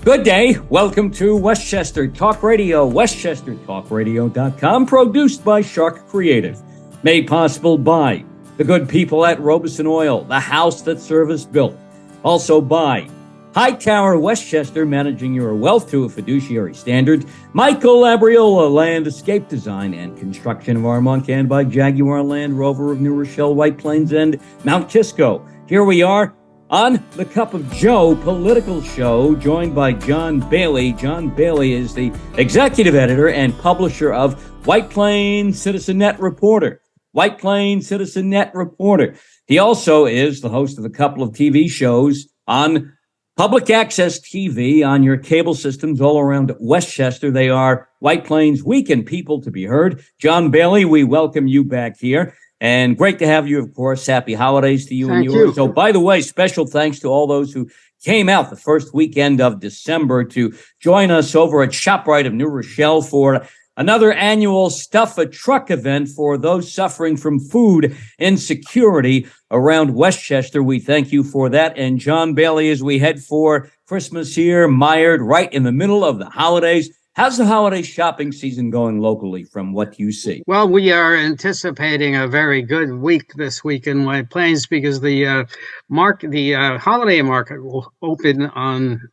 Good day. Welcome to Westchester Talk Radio, westchestertalkradio.com, produced by Shark Creative. Made possible by the good people at Robeson Oil, the house that Service built. Also by Hightower Westchester, managing your wealth to a fiduciary standard. Michael Labriola, landscape design and construction of Armonk, and by Jaguar Land Rover of New Rochelle, White Plains, and Mount Kisco. Here we are on the Cup of Joe political show, joined by John Bailey. John Bailey is the executive editor and publisher of White Plains Citizen Net Reporter. White Plains Citizen Net Reporter. He also is the host of a couple of TV shows on public access TV on your cable systems all around Westchester. They are White Plains Week and People to be Heard. John Bailey, we welcome you back here. And great to have you, of course. Happy holidays to you and yours. So, by the way, special thanks to all those who came out the first weekend of December to join us over at ShopRite of New Rochelle for another annual Stuff a Truck event for those suffering from food insecurity around Westchester. We thank you for that. And John Bailey, as we head for Christmas here, mired right in the middle of the holidays. How's the holiday shopping season going locally from what you see? Well, we are anticipating a very good week this week in White Plains because the holiday market will open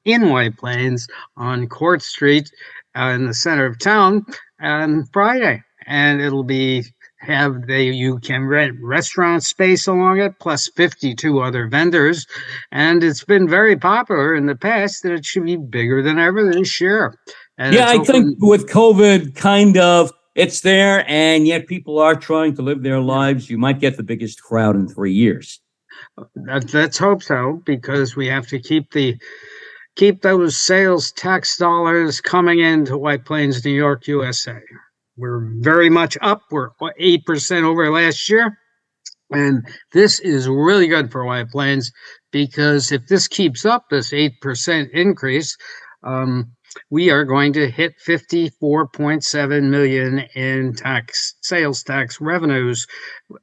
in White Plains on Court Street in the center of town on Friday, and it'll be you can rent restaurant space along it, plus 52 other vendors, and it's been very popular in the past, and it should be bigger than ever this year. And yeah, I think with COVID, it's there, and yet people are trying to live their lives. You might get the biggest crowd in 3 years. Let's hope so, because we have to keep those sales tax dollars coming into White Plains, New York, USA. We're very much up. We're 8% over last year, and this is really good for White Plains, because if this keeps up, this 8% increase, we are going to hit $54.7 million in sales tax revenues,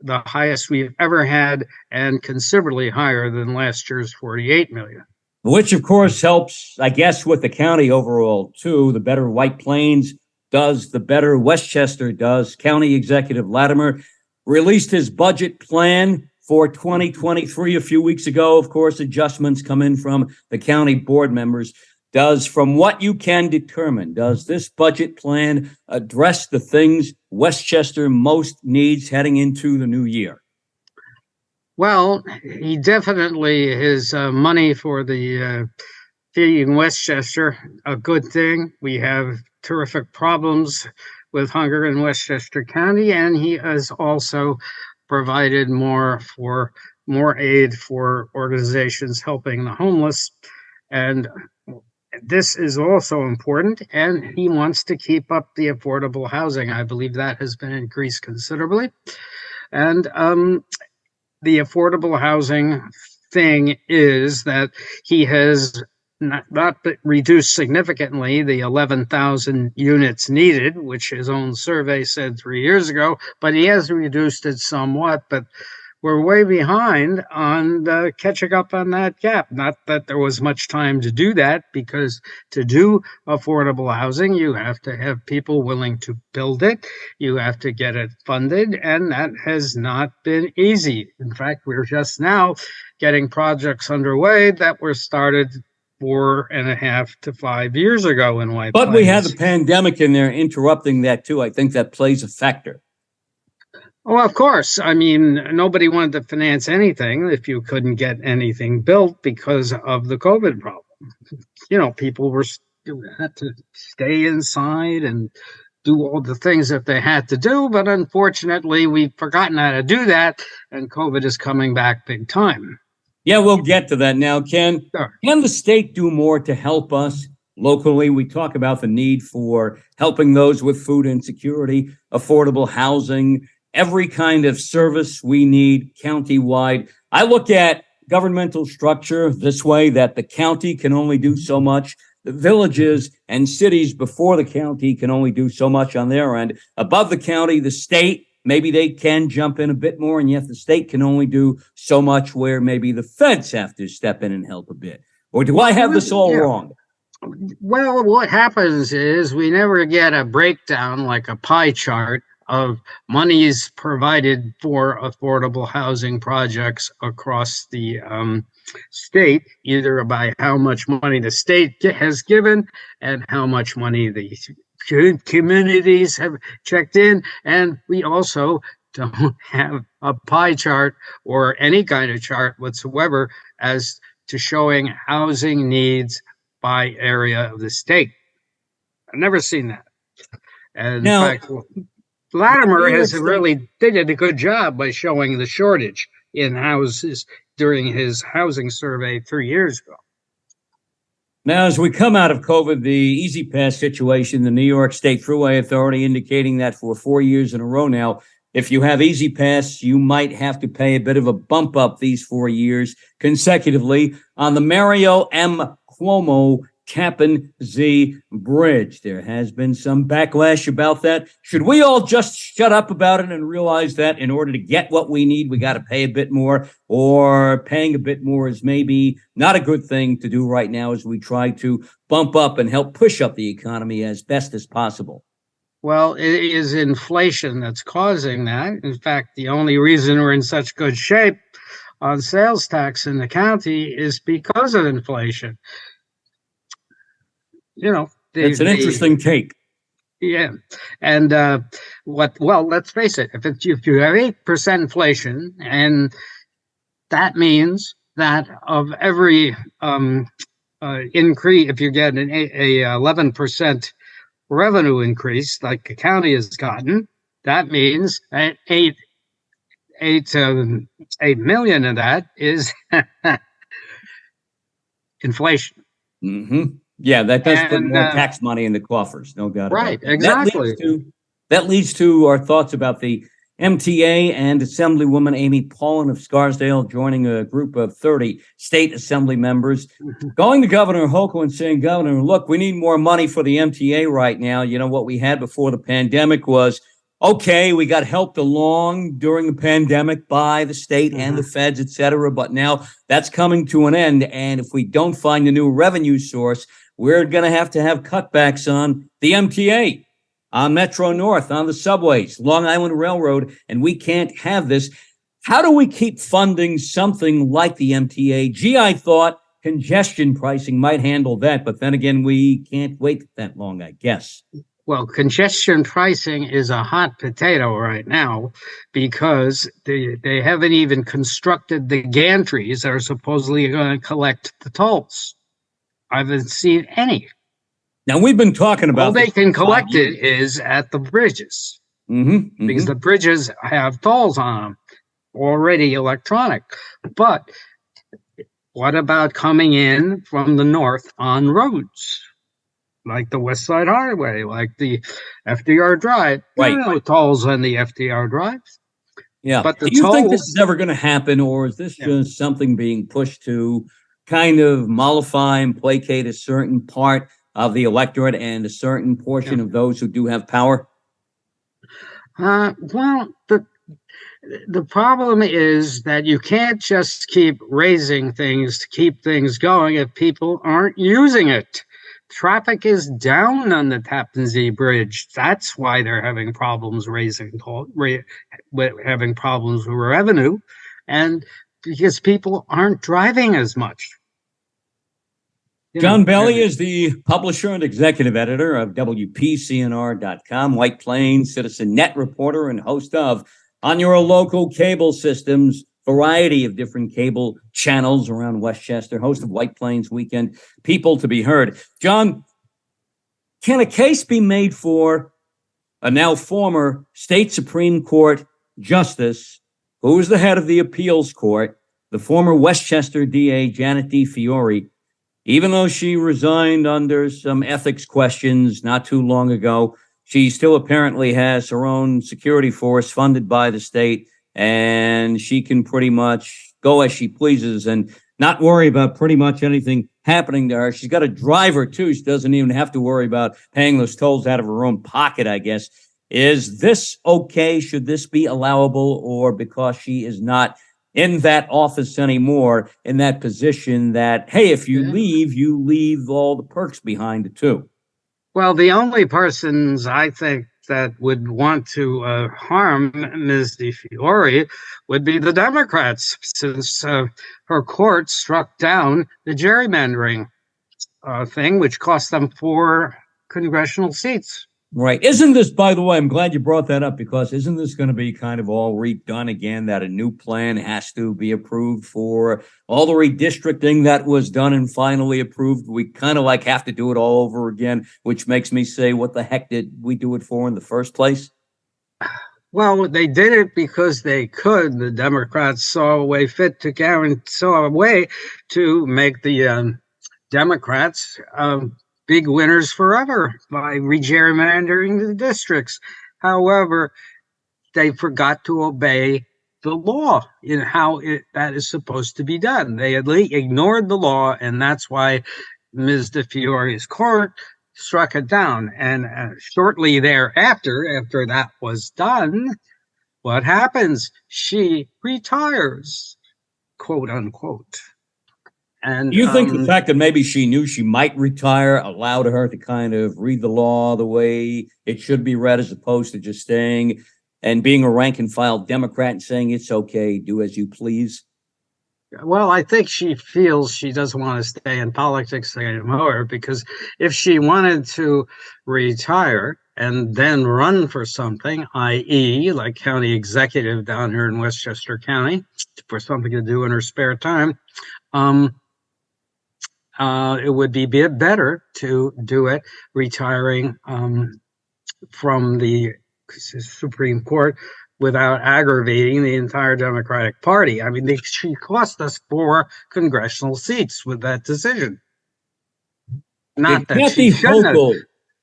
the highest we've ever had, and considerably higher than last year's $48 million. Which, of course, helps, I guess, with the county overall, too. The better White Plains does, the better Westchester does. County Executive Latimer released his budget plan for 2023 a few weeks ago. Of course, adjustments come in from the county board members. From what you can determine, does this budget plan address the things Westchester most needs heading into the new year? Well, he definitely is money for the feeding Westchester, a good thing. We have terrific problems with hunger in Westchester County, and he has also provided more aid for organizations helping the homeless. And this is also important, and he wants to keep up the affordable housing. I believe that has been increased considerably. And the affordable housing thing is that he has not reduced significantly the 11,000 units needed, which his own survey said 3 years ago, but he has reduced it somewhat. But we're way behind on catching up on that gap. Not that there was much time to do that, because to do affordable housing, you have to have people willing to build it. You have to get it funded, and that has not been easy. In fact, we're just now getting projects underway that were started 4.5 to 5 years ago in White Plains. But we had the pandemic in there interrupting that, too. I think that plays a factor. Oh, of course. I mean, nobody wanted to finance anything if you couldn't get anything built because of the COVID problem. You know, people had to stay inside and do all the things that they had to do. But unfortunately, we've forgotten how to do that, and COVID is coming back big time. Yeah, we'll get to that now. Can the state do more to help us locally? We talk about the need for helping those with food insecurity, affordable housing, every kind of service we need countywide. I look at governmental structure this way, that the county can only do so much. The villages and cities before the county can only do so much on their end. Above the county, the state, maybe they can jump in a bit more, and yet the state can only do so much, where maybe the feds have to step in and help a bit. Or do I have this all wrong? Well, what happens is we never get a breakdown like a pie chart of monies provided for affordable housing projects across the state, either by how much money the state has given and how much money the communities have checked in. And we also don't have a pie chart or any kind of chart whatsoever as to showing housing needs by area of the state. I've never seen that. And in Now, fact, Latimer New York has State, really did a good job by showing the shortage in houses during his housing survey 3 years ago. now, as we come out of COVID, the Easy Pass situation, the New York State Thruway Authority indicating that for 4 years in a row now, if you have Easy Pass, you might have to pay a bit of a bump up these 4 years consecutively on the Mario M. Cuomo Tappan Zee Bridge. There has been some backlash about that. Should we all just shut up about it and realize that in order to get what we need, we got to pay a bit more, or paying a bit more is maybe not a good thing to do right now as we try to bump up and help push up the economy as best as possible? Well, it is inflation that's causing that. In fact, the only reason we're in such good shape on sales tax in the county is because of inflation. You know, It's an interesting take. yeah, and well, let's face it. If you have 8% inflation, and that means that of every increase, if you get an 11% revenue increase like the county has gotten, that means that 8 million of that is inflation. Mm-hmm. Yeah, that does put And more tax money in the coffers, no doubt about right, that. exactly. That leads to our thoughts about the MTA and Assemblywoman Amy Paulin of Scarsdale joining a group of 30 state assembly members, going to Governor Hochul and saying, Governor, look, we need more money for the MTA right now. You know, what we had before the pandemic was, okay, we got helped along during the pandemic by the state and the feds, et cetera, but now that's coming to an end. And if we don't find a new revenue source, we're going to have cutbacks on the MTA, on Metro North, on the subways, Long Island Railroad, and we can't have this. How do we keep funding something like the MTA? Gee, I thought congestion pricing might handle that, but then again, we can't wait that long, I guess. Well, congestion pricing is a hot potato right now because they haven't even constructed the gantries that are supposedly going to collect the tolls. I haven't seen any. Now, we've been talking about all they can collect it is at the bridges, because the bridges have tolls on them, already electronic. But what about coming in from the north on roads? Like the West Side Highway, like the FDR Drive. Right. There are no tolls on the FDR Drive. Yeah. But do you think this is ever going to happen, or is this just something being pushed to kind of mollify and placate a certain part of the electorate and a certain portion of those who do have power? Well, the problem is that you can't just keep raising things to keep things going if people aren't using it. Traffic is down on the Tappan Zee Bridge. That's why they're having problems having problems with revenue, and because people aren't driving as much. John Belly is the publisher and executive editor of WPCNR.com, White Plains Citizen Net reporter, and host of On Your Local Cable Systems, variety of different cable channels around Westchester, host of White Plains Weekend, People to be Heard. John, can a case be made for a now former state Supreme Court justice who is the head of the appeals court, the former Westchester DA Janet DeFiore, even though she resigned under some ethics questions not too long ago, she still apparently has her own security force funded by the state, and she can pretty much go as she pleases and not worry about pretty much anything happening to her. She's got a driver, too. She doesn't even have to worry about paying those tolls out of her own pocket, I guess. Is this okay? Should this be allowable? Or because she is not in that office anymore, in that position that, hey, if you leave all the perks behind too. Well, the only persons I think that would want to harm Ms. DeFiore would be the Democrats, since her court struck down the gerrymandering thing, which cost them 4 congressional seats. Right. Isn't this, by the way, I'm glad you brought that up, because isn't this going to be kind of all redone again, that a new plan has to be approved for all the redistricting that was done and finally approved? We kind of like have to do it all over again, which makes me say, what the heck did we do it for in the first place? Well, they did it because they could. The Democrats saw a way fit to saw a way to make the Democrats big winners forever by regerrymandering the districts. However, they forgot to obey the law in how that is supposed to be done. They ignored the law, and that's why Ms. DeFiore's court struck it down. And shortly thereafter, after that was done, what happens? She retires, quote unquote. And do you think the fact that maybe she knew she might retire allowed her to kind of read the law the way it should be read, as opposed to just staying and being a rank and file Democrat and saying it's okay, do as you please? Well, I think she feels she doesn't want to stay in politics anymore, because if she wanted to retire and then run for something, i.e., like county executive down here in Westchester County, for something to do in her spare time, it would be a bit better to do it retiring from the Supreme Court without aggravating the entire Democratic Party. I mean, she cost us 4 congressional seats with that decision. Not that she shouldn't have.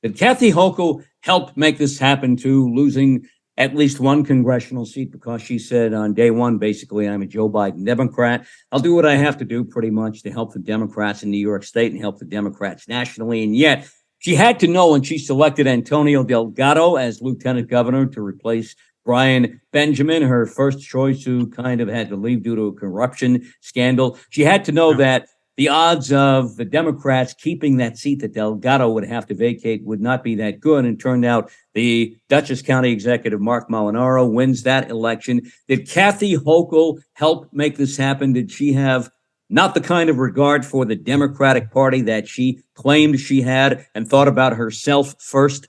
Did Kathy Hochul help make this happen too, losing at least 1 congressional seat, because she said on day one, basically, I'm a Joe Biden Democrat. I'll do what I have to do pretty much to help the Democrats in New York State and help the Democrats nationally. And yet she had to know when she selected Antonio Delgado as lieutenant governor to replace Brian Benjamin, her first choice, who kind of had to leave due to a corruption scandal. She had to know that the odds of the Democrats keeping that seat that Delgado would have to vacate would not be that good. And turned out the Dutchess County executive, Mark Molinaro, wins that election. Did Kathy Hochul help make this happen? Did she have not the kind of regard for the Democratic Party that she claimed she had and thought about herself first?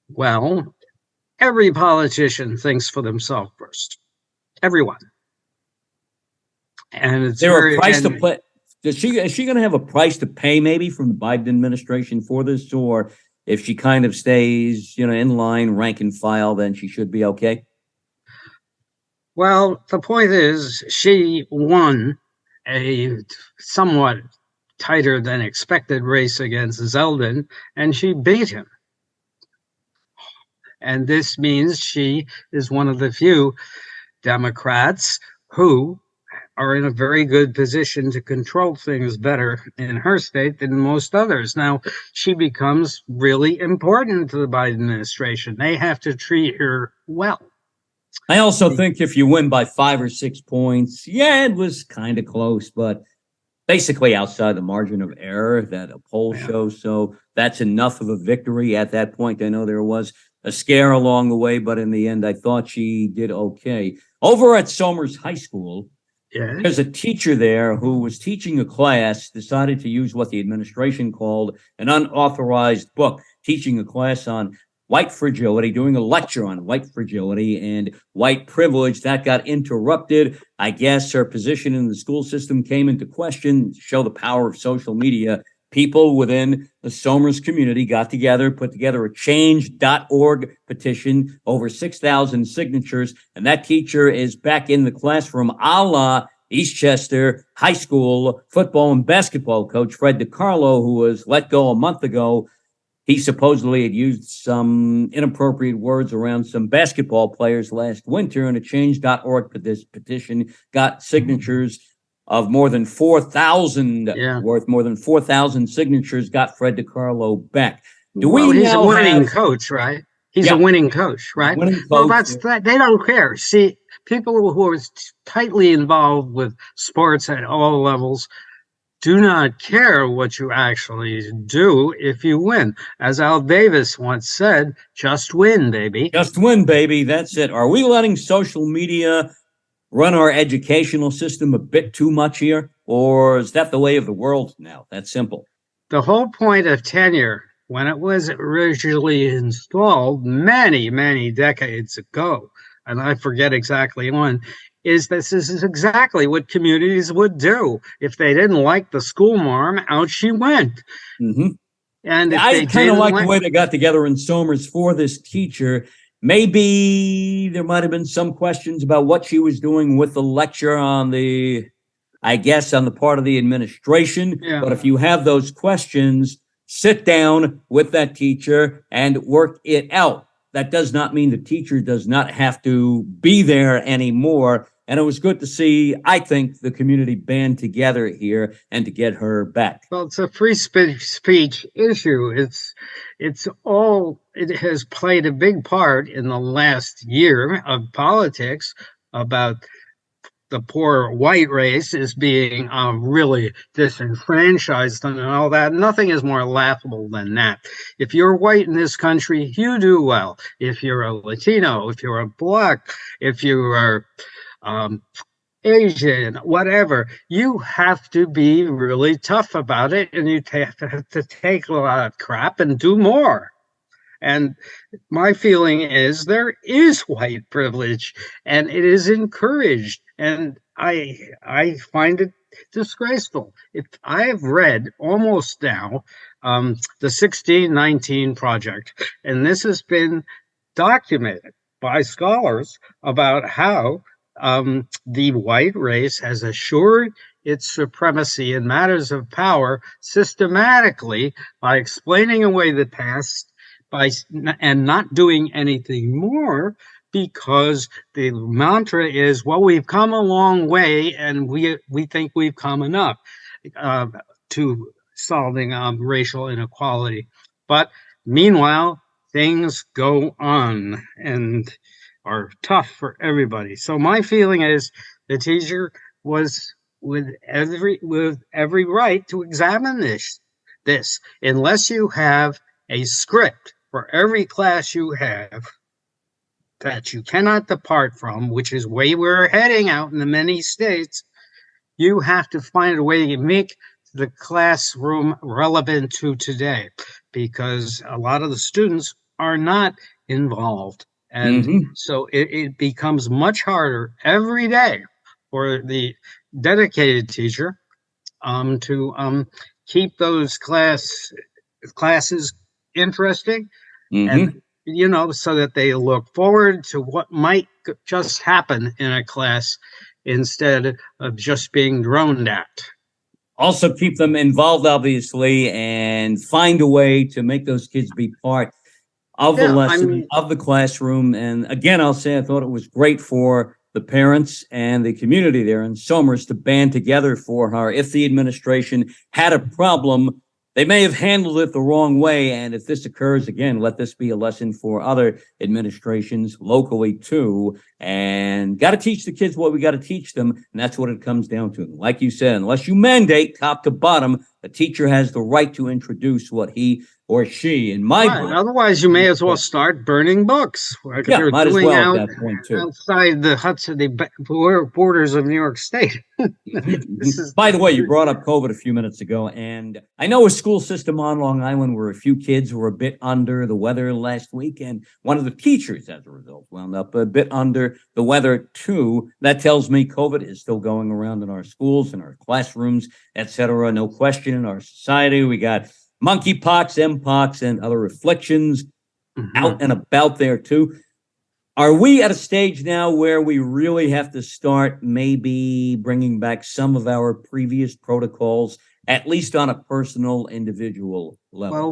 Well, every politician thinks for themselves first. Everyone. And it's a price to play. Is she going to have a price to pay maybe from the Biden administration for this? Or if she kind of stays, in line, rank and file, then she should be okay? Well, the point is, she won a somewhat tighter than expected race against Zeldin, and she beat him. And this means she is one of the few Democrats who are in a very good position to control things better in her state than most others. Now, she becomes really important to the Biden administration. They have to treat her well. I also think if you win by 5 or 6 points, it was kind of close, but basically outside the margin of error that a poll shows. So that's enough of a victory at that point. I know there was a scare along the way, but in the end, I thought she did okay. Over at Somers High School, there's a teacher there who was teaching a class, decided to use what the administration called an unauthorized book, teaching a class on white fragility, doing a lecture on white fragility and white privilege. That got interrupted. I guess her position in the school system came into question. To show the power of social media, people within the Somers community got together, put together a change.org petition, over 6,000 signatures, and that teacher is back in the classroom, a la Eastchester High School football and basketball coach Fred DiCarlo, who was let go a month ago. He supposedly had used some inappropriate words around some basketball players last winter, and a change.org petition got signatures of more than 4,000, worth more than 4,000 signatures, got Fred DiCarlo back. He's a winning coach, right? He's a winning coach, right? Winning coach, well, that's that. They don't care. See, people who are tightly involved with sports at all levels do not care what you actually do if you win. As Al Davis once said, just win, baby. Just win, baby. That's it. Are we letting social media run our educational system a bit too much here? Or is that the way of the world now? That's simple. The whole point of tenure, when it was originally installed many, many decades ago, and I forget exactly when, is this is exactly what communities would do. If they didn't like the school marm, out she went. Mm-hmm. And if I they kind of didn't like the way they got together in Somers for this teacher. Maybe there might have been some questions about what she was doing with the lecture on the, I guess, on the part of the administration. Yeah. But if you have those questions, sit down with that teacher and work it out. That does not mean the teacher does not have to be there anymore. And it was good to see, I think, the community band together here and to get her back. Well, it's a free speech issue. It has played a big part in the last year of politics about the poor white race is being really disenfranchised and all that. Nothing is more laughable than that. If you're white in this country, you do well. If you're a Latino, if you're a Black, if you are Asian, whatever, you have to be really tough about it, and you have to take a lot of crap and do more. And my feeling is there is white privilege, and it is encouraged, and I find it disgraceful. If I have read almost now the 1619 Project, and this has been documented by scholars about how the white race has assured its supremacy in matters of power systematically by explaining away the past and not doing anything more, because the mantra is, well, we've come a long way and we think we've come enough to solving racial inequality. But meanwhile, things go on and are tough for everybody. So my feeling is the teacher was with every right to examine this, unless you have a script for every class you have that you cannot depart from, which is where we're heading out in the many states. You have to find a way to make the classroom relevant to today, because a lot of the students are not involved. And so it becomes much harder every day for the dedicated teacher to keep those classes interesting, and so that they look forward to what might just happen in a class instead of just being droned at. Also keep them involved, obviously, and find a way to make those kids be part of the lesson, of the classroom. And again, I'll say I thought it was great for the parents and the community there in Somers to band together for her. If the administration had a problem, they may have handled it the wrong way. And if this occurs again, let this be a lesson for other administrations locally too. And got to teach the kids what we got to teach them. And that's what it comes down to. Like you said, unless you mandate top to bottom, the teacher has the right to introduce what he or she, in my book. Otherwise, you may as well start burning books. Like yeah, might as well at that point too. Outside the Hudson, the borders of New York State. By the way, you brought up COVID a few minutes ago, and I know a school system on Long Island where a few kids were a bit under the weather last week, and one of the teachers, as a result, wound up a bit under the weather too. That tells me COVID is still going around in our schools, in our classrooms, etc. No question, in our society, we got monkeypox, mpox, and other afflictions out and about there too. Are we at a stage now where we really have to start maybe bringing back some of our previous protocols, at least on a personal, individual level? Well,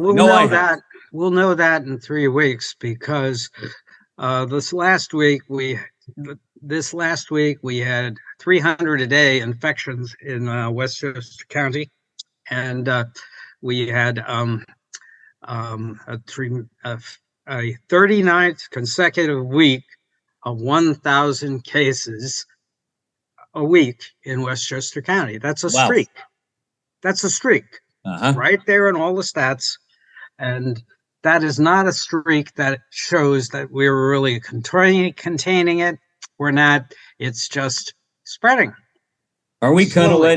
we'll know that in 3 weeks, because this last week we had 300 a day infections in Westchester County, and we had a 39th consecutive week of 1,000 cases a week in Westchester County. That's a Wow. streak. That's a streak. Uh-huh. Right there in all the stats. And that is not a streak that shows that we're really containing it. We're not. It's just spreading. Are we kind of Slowly.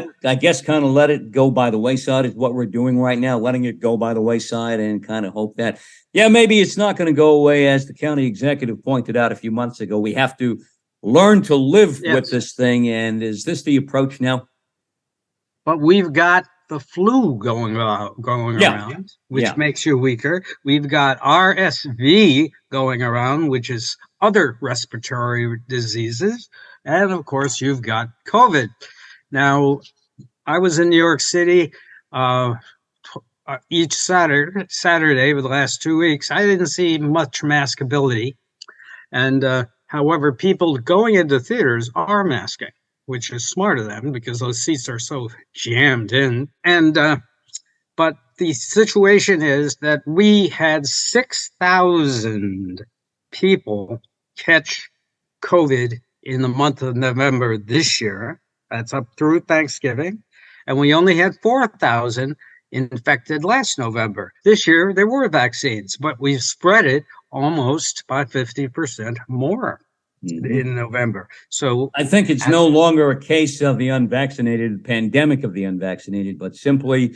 kind of let it go by the wayside is what we're doing right now, letting it go by the wayside and kind of hope that, yeah, maybe it's not going to go away. As the county executive pointed out a few months ago, we have to learn to live Yes. with this thing. And is this the approach now? But we've got the flu going Yeah. around, which Yeah. makes you weaker. We've got RSV going around, which is other respiratory diseases. And of course, you've got COVID. Now, I was in New York City each Saturday for the last 2 weeks. I didn't see much maskability. And however, people going into theaters are masking, which is smart of them because those seats are so jammed in. But the situation is that we had 6,000 people catch COVID in the month of November this year. That's up through Thanksgiving. And we only had 4,000 infected last November. This year, there were vaccines, but we've spread it almost by 50% more in November. So I think it's no longer a case of the unvaccinated, pandemic of the unvaccinated, but simply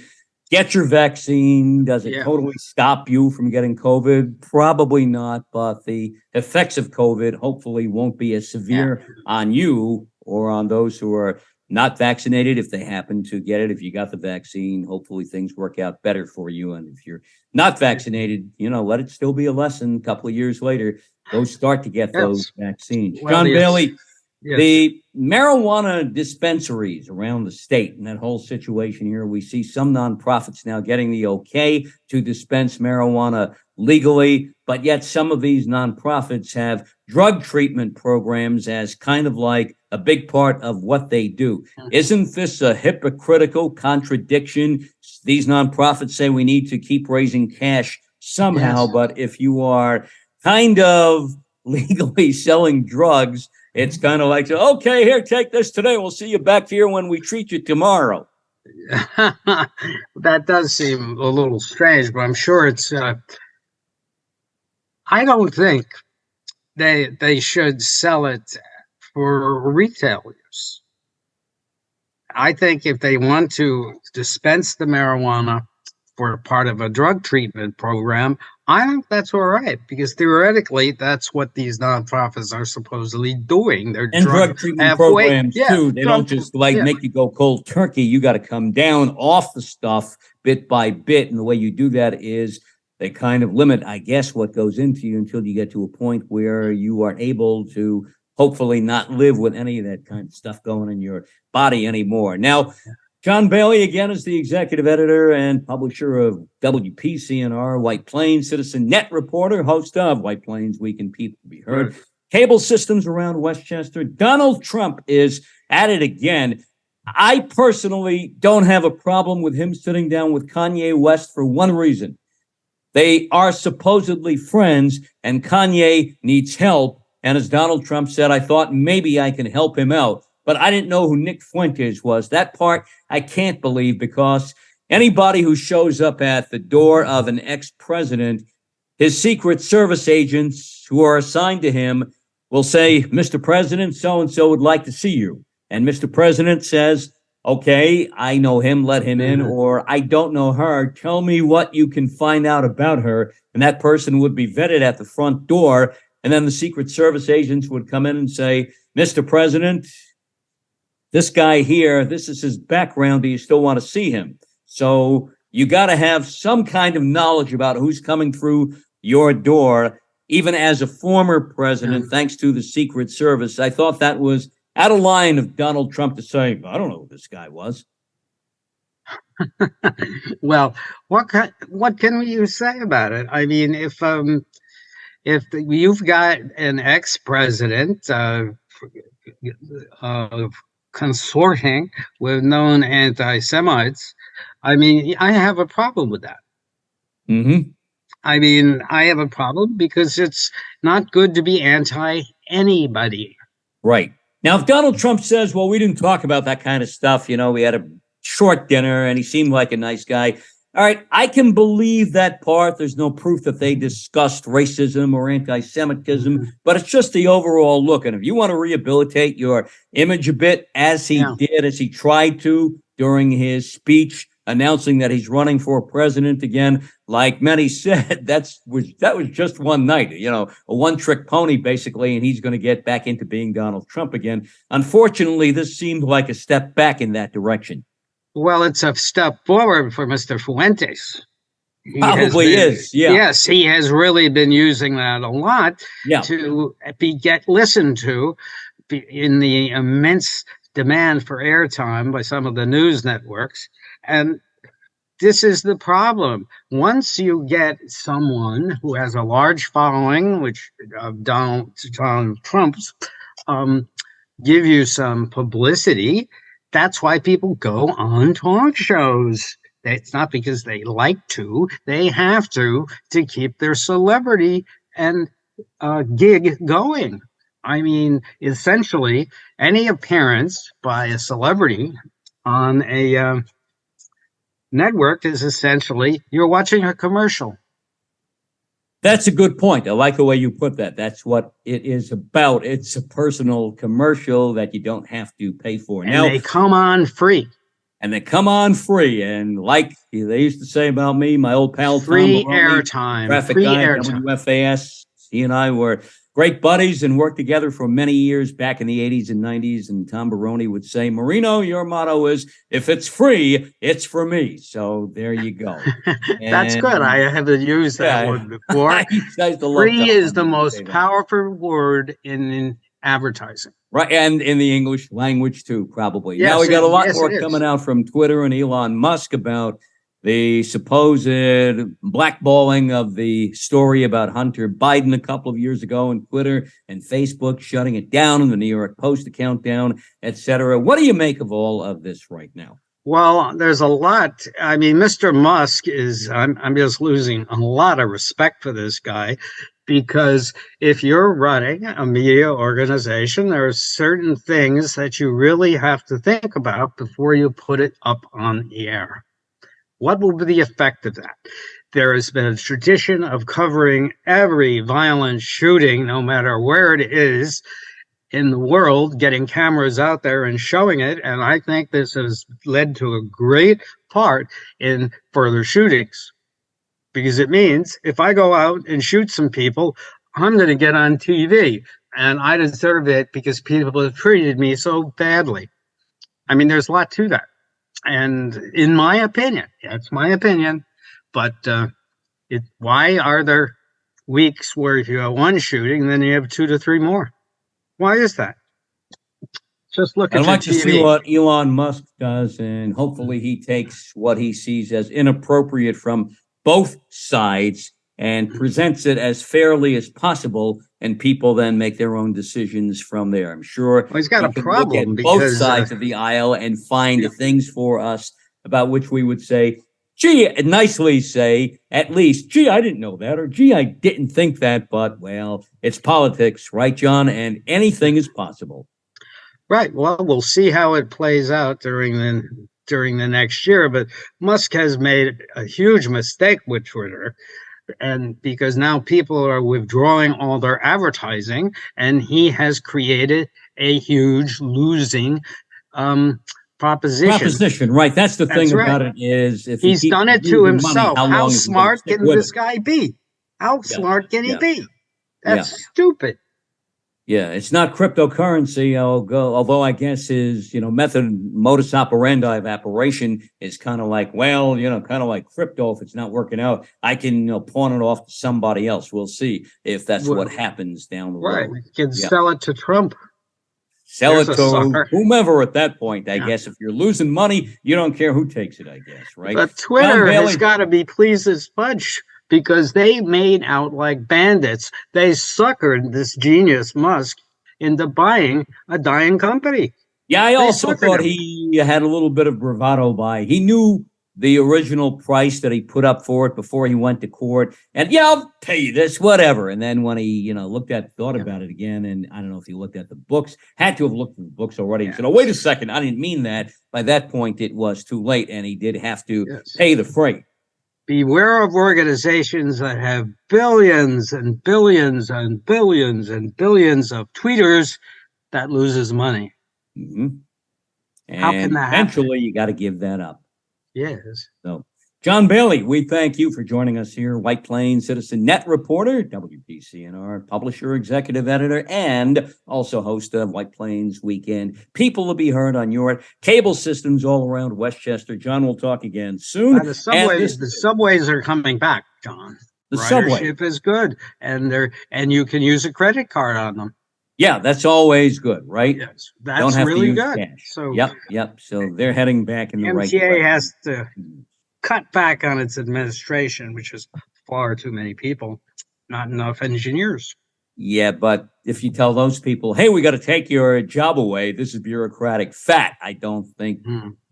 get your vaccine. Does it totally stop you from getting COVID? Probably not, but the effects of COVID hopefully won't be as severe on you or on those who are not vaccinated. If they happen to get it, if you got the vaccine, hopefully things work out better for you. And if you're not vaccinated, let it still be a lesson. A couple of years later, go start to get those vaccines. Well, John Bailey, yes. The marijuana dispensaries around the state and that whole situation here, we see some nonprofits now getting the okay to dispense marijuana legally, but yet some of these nonprofits have drug treatment programs as kind of like a big part of what they do. Isn't this a hypocritical contradiction? These nonprofits say we need to keep raising cash somehow, but if you are kind of legally selling drugs, it's kind of like, okay, here, take this today. We'll see you back here when we treat you tomorrow. That does seem a little strange, but I'm sure it's. I don't think they should sell it for retail use. I think if they want to dispense the marijuana for part of a drug treatment program, I think that's all right, because theoretically, that's what these nonprofits are supposedly doing. They're drug treatment programs too. They don't just make you go cold turkey. You got to come down off the stuff bit by bit. And the way you do that is they kind of limit, I guess, what goes into you until you get to a point where you are able to hopefully not live with any of that kind of stuff going in your body anymore. Now, John Bailey, again, is the executive editor and publisher of WPCNR, White Plains Citizen Net reporter, host of White Plains Week in People to Be Heard. Cable systems around Westchester. Donald Trump is at it again. I personally don't have a problem with him sitting down with Kanye West for one reason. They are supposedly friends, and Kanye needs help. And as Donald Trump said, I thought maybe I can help him out. But I didn't know who Nick Fuentes was. That part I can't believe, because anybody who shows up at the door of an ex-president, his Secret Service agents who are assigned to him will say, Mr. President, so-and-so would like to see you. And Mr. President says, okay, I know him, let him in, or I don't know her. Tell me what you can find out about her. And that person would be vetted at the front door. And then the Secret Service agents would come in and say, Mr. President, this guy here, this is his background. Do you still want to see him? So you got to have some kind of knowledge about who's coming through your door, even as a former president, thanks to the Secret Service. I thought that was out of line of Donald Trump to say, I don't know who this guy was. Well, what can you say about it? I mean, if you've got an ex-president consorting with known anti-Semites, I mean, I have a problem with that. I mean, I have a problem because it's not good to be anybody. Right. Now, if Donald Trump says, well, we didn't talk about that kind of stuff, we had a short dinner and he seemed like a nice guy. All right, I can believe that part. There's no proof that they discussed racism or anti-Semitism, but it's just the overall look. And if you want to rehabilitate your image a bit, as he did, as he tried to during his speech announcing that he's running for president again, like many said, that was just one night, a one-trick pony, basically, and he's going to get back into being Donald Trump again. Unfortunately, this seemed like a step back in that direction. Well, it's a step forward for Mr. Fuentes. Probably is, yeah. Yes, he has really been using that a lot to get listened to in the immense demand for airtime by some of the news networks. And this is the problem. Once you get someone who has a large following, which Donald Trump's, give you some publicity, that's why people go on talk shows. It's not because they like to, they have to keep their celebrity and gig going. I mean, essentially, any appearance by a celebrity on a network is essentially you're watching a commercial. That's a good point. I like the way you put that. That's what it is about. It's a personal commercial that you don't have to pay for. And they come on free. And they come on free. And like they used to say about me, my old pal, free airtime. Traffic guy at WFAS. He and I were great buddies and worked together for many years back in the 80s and 90s. And Tom Baroni would say, Marino, your motto is, if it's free, it's for me. So there you go. That's good. I haven't used that word before. Free is the most powerful word in advertising. Right. And in the English language, too, probably. Yes, now we got a lot more coming out from Twitter and Elon Musk about the supposed blackballing of the story about Hunter Biden a couple of years ago on Twitter and Facebook, shutting it down, and the New York Post account down, etc. What do you make of all of this right now? Well, there's a lot. I mean, Mr. Musk I'm just losing a lot of respect for this guy, because if you're running a media organization, there are certain things that you really have to think about before you put it up on the air. What will be the effect of that? There has been a tradition of covering every violent shooting, no matter where it is in the world, getting cameras out there and showing it. And I think this has led to a great part in further shootings, because it means if I go out and shoot some people, I'm going to get on TV, and I deserve it because people have treated me so badly. I mean, there's a lot to that. And in my opinion, that's my opinion, but why are there weeks where if you have one shooting, then you have 2 to 3 more? Why is that? Just look at I'd like to see what Elon Musk does, and hopefully he takes what he sees as inappropriate from both sides and presents it as fairly as possible, and people then make their own decisions from there. I'm sure he's got a problem because both sides of the aisle and find things for us about which we would say, gee, nicely say, at least, gee, I didn't know that, or gee, I didn't think that, but, well, it's politics, right, John? And anything is possible. Right. Well, we'll see how it plays out during the next year, but Musk has made a huge mistake with Twitter. And because now people are withdrawing all their advertising, and he has created a huge losing proposition. Right. That's the thing about it is, if he's done it to himself, how smart can this guy be? How smart can he be? That's stupid. Yeah, it's not cryptocurrency, although I guess his, modus operandi of operation is kind of like, well, kind of like crypto. If it's not working out, I can pawn it off to somebody else. We'll see if that's what happens down the road. Right, you can sell it to Trump. Sell it to whomever at that point, I guess. If you're losing money, you don't care who takes it, I guess, right? But Twitter has got to be pleased as fudge, because they made out like bandits. They suckered this genius Musk into buying a dying company. Yeah, I also thought he had a little bit of bravado he knew the original price that he put up for it before he went to court. And yeah, I'll pay you this, whatever. And then when he, thought about it again, and I don't know if he looked at the books, had to have looked at the books already. He said, oh, wait a second, I didn't mean that. By that point, it was too late, and he did have to pay the freight. Beware of organizations that have billions and billions and billions and billions of tweeters that loses money. Mm-hmm. And how can that eventually happen? You got to give that up. Yes. So, John Bailey, we thank you for joining us here. White Plains Citizen Net reporter, WPCNR publisher, executive editor, and also host of White Plains Weekend. People will be heard on your cable systems all around Westchester. John, we'll talk again soon. The subways are coming back, John. The subway is good, and you can use a credit card on them. Yeah, that's always good, right? Yes, that's really good. Cash. So yep. So they're heading back in the right direction. MTA has to cut back on its administration, which is far too many people, not enough engineers. Yeah, but if you tell those people, hey, we got to take your job away, this is bureaucratic fat, I don't think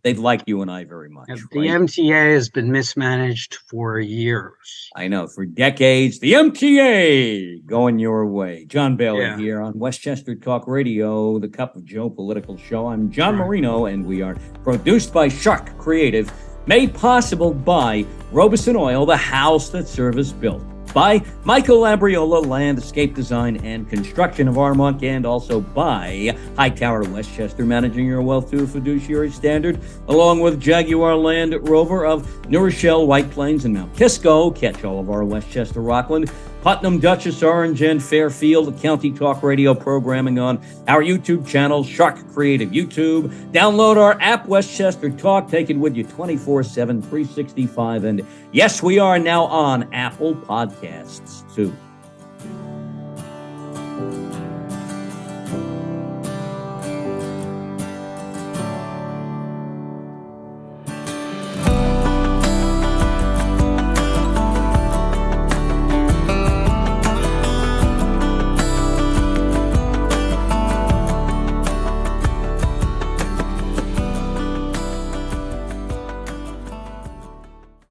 they'd like you and I very much. The MTA has been mismanaged for years. I know, for decades. The MTA going your way. John Bailey here on Westchester Talk Radio, the Cup of Joe political show. I'm John Marino, and we are produced by Shark Creative, made possible by Robeson Oil, the house that Service built. By Michael Labriola, Landscape Design and Construction of Armonk, and also by Hightower Westchester, managing your wealth to a fiduciary standard, along with Jaguar Land Rover of New Rochelle, White Plains, and Mount Kisco. Catch all of our Westchester, Rockland, Putnam, Dutchess, Orange, and Fairfield County Talk Radio programming on our YouTube channel, Shark Creative YouTube. Download our app, Westchester Talk. Take it with you 24/7, 365. And yes, we are now on Apple Podcasts, too.